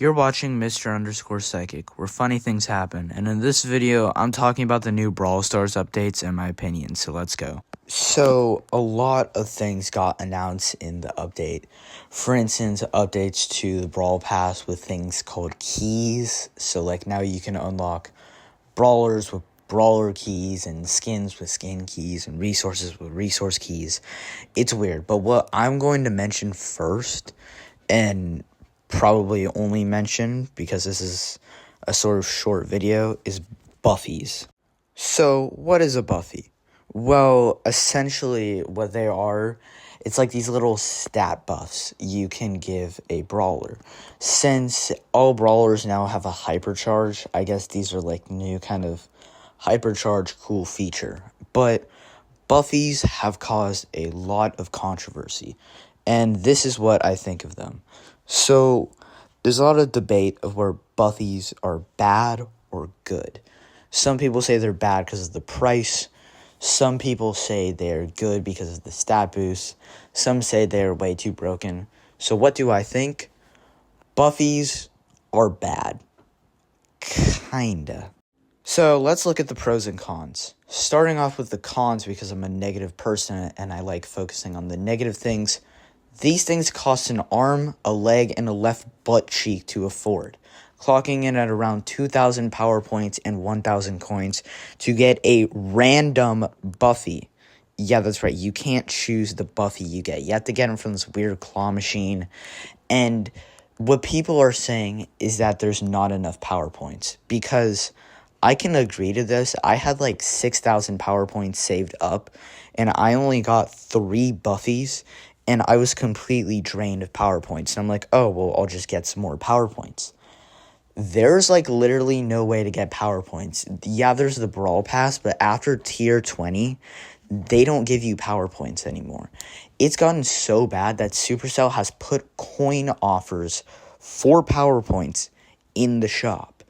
You're watching Mr_Psychic, where funny things happen, and in this video, I'm talking about the new Brawl Stars updates and my opinion, so let's go. So, a lot of things got announced in the update. For instance, updates to the Brawl Pass with things called keys. So, like, now you can unlock brawlers with brawler keys and skins with skin keys and resources with resource keys. It's weird, but what I'm going to mention first, and probably only mention because this is a sort of short video, is buffies. So what is a buffy? Well, essentially what they are, it's like these little stat buffs you can give a brawler. Since all brawlers now have a hypercharge, I guess these are like new kind of hypercharge cool feature. But buffies have caused a lot of controversy, and this is what I think of them. So, there's a lot of debate of where buffies are bad or good. Some people say they're bad because of the price. Some people say they're good because of the stat boost. Some say they're way too broken. So what do I think? Buffies are bad. Kinda. So let's look at the pros and cons. Starting off with the cons, because I'm a negative person and I like focusing on the negative things. These things cost an arm, a leg, and a left butt cheek to afford, clocking in at around 2,000 power points and 1,000 coins to get a random buffy. Yeah, that's right. You can't choose the buffy you get. You have to get them from this weird claw machine. And what people are saying is that there's not enough power points, because I can agree to this. I had like 6,000 power points saved up, and I only got 3 buffies, and I was completely drained of power points. And I'm like, oh, well, I'll just get some more power points. There's like literally no way to get power points. Yeah, there's the Brawl Pass, but after tier 20, they don't give you power points anymore. It's gotten so bad that Supercell has put coin offers for power points in the shop.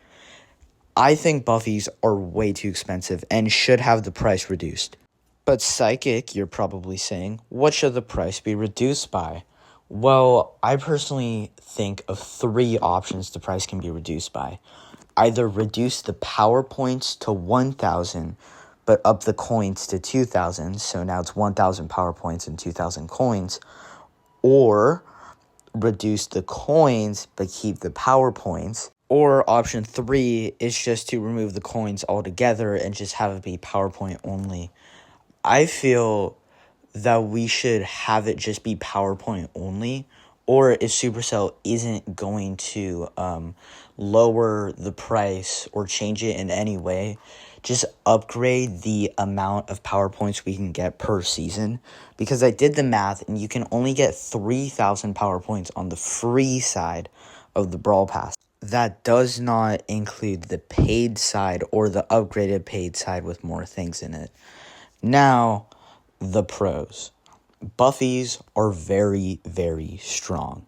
I think buffies are way too expensive and should have the price reduced. But Psychic, you're probably saying, what should the price be reduced by? Well, I personally think of 3 options the price can be reduced by. Either reduce the power points to 1,000, but up the coins to 2,000, so now it's 1,000 power points and 2,000 coins, or reduce the coins, but keep the power points. Or option 3 is just to remove the coins altogether and just have it be PowerPoint only. I feel that we should have it just be PowerPoint only, or if Supercell isn't going to lower the price or change it in any way, just upgrade the amount of PowerPoints we can get per season, because I did the math and you can only get 3,000 PowerPoints on the free side of the Brawl Pass. That does not include the paid side or the upgraded paid side with more things in it. Now, the pros. Buffies are very, very strong.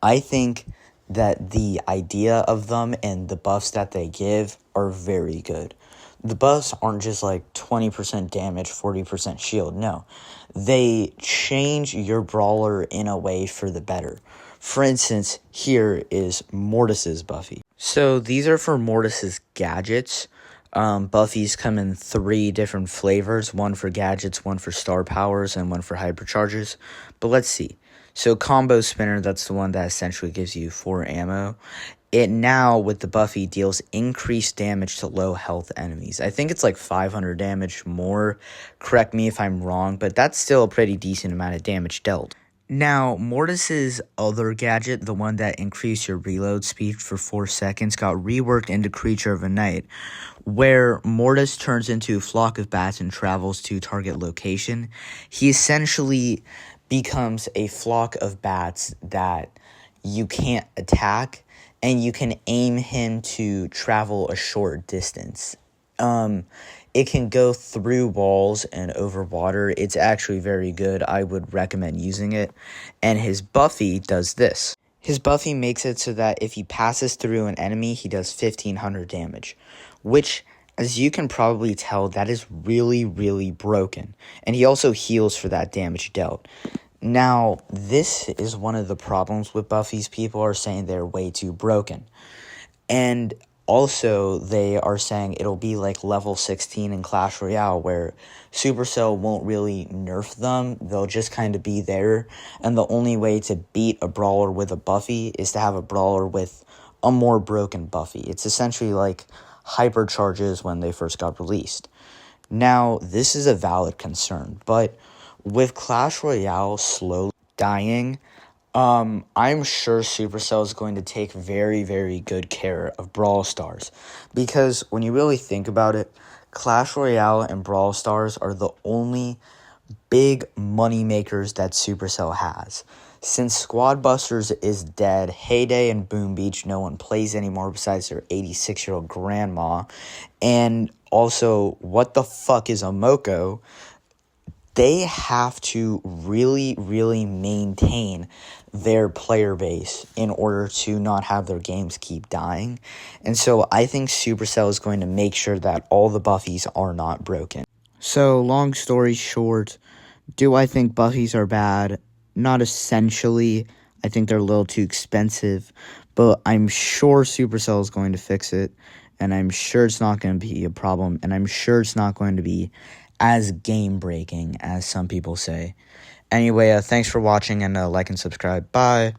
I think that the idea of them and the buffs that they give are very good. The buffs aren't just like 20% damage, 40% shield. No, they change your brawler in a way for the better. For instance, here is Mortis's buffy. So these are for Mortis's gadgets. Buffies come in 3 different flavors, one for gadgets, one for star powers, and one for hypercharges. But let's see. So combo spinner, that's the one that essentially gives you 4 ammo. It now, with the buffy, deals increased damage to low health enemies. I think it's like 500 damage more. Correct me if I'm wrong, but that's still a pretty decent amount of damage dealt. Now, Mortis's other gadget, the one that increased your reload speed for 4 seconds, got reworked into Creature of the Night, where Mortis turns into a flock of bats and travels to target location. He essentially becomes a flock of bats that you can't attack, and you can aim him to travel a short distance. It can go through walls and over water. It's actually very good. I would recommend using it. And his buffy does this. His buffy makes it so that if he passes through an enemy, he does 1,500 damage. Which, as you can probably tell, that is really, really broken. And he also heals for that damage dealt. Now, this is one of the problems with Buffy's. People are saying they're way too broken. And also, they are saying it'll be like level 16 in Clash Royale, where Supercell won't really nerf them. They'll just kind of be there. And the only way to beat a brawler with a Buffy is to have a brawler with a more broken Buffy. It's essentially like hypercharges when they first got released. Now, this is a valid concern, but with Clash Royale slowly dying, I'm sure Supercell is going to take very, very good care of Brawl Stars. Because when you really think about it, Clash Royale and Brawl Stars are the only big money makers that Supercell has. Since Squad Busters is dead, Heyday and Boom Beach no one plays anymore besides their 86-year-old grandma. And also, what the fuck is a Moko? They have to really, really maintain their player base in order to not have their games keep dying. And so I think Supercell is going to make sure that all the Buffies are not broken. So, long story short, do I think Buffies are bad? Not essentially. I think they're a little too expensive, but I'm sure Supercell is going to fix it, and I'm sure it's not going to be a problem, and I'm sure it's not going to be as game-breaking as some people say. Anyway, thanks for watching, and like and subscribe. Bye.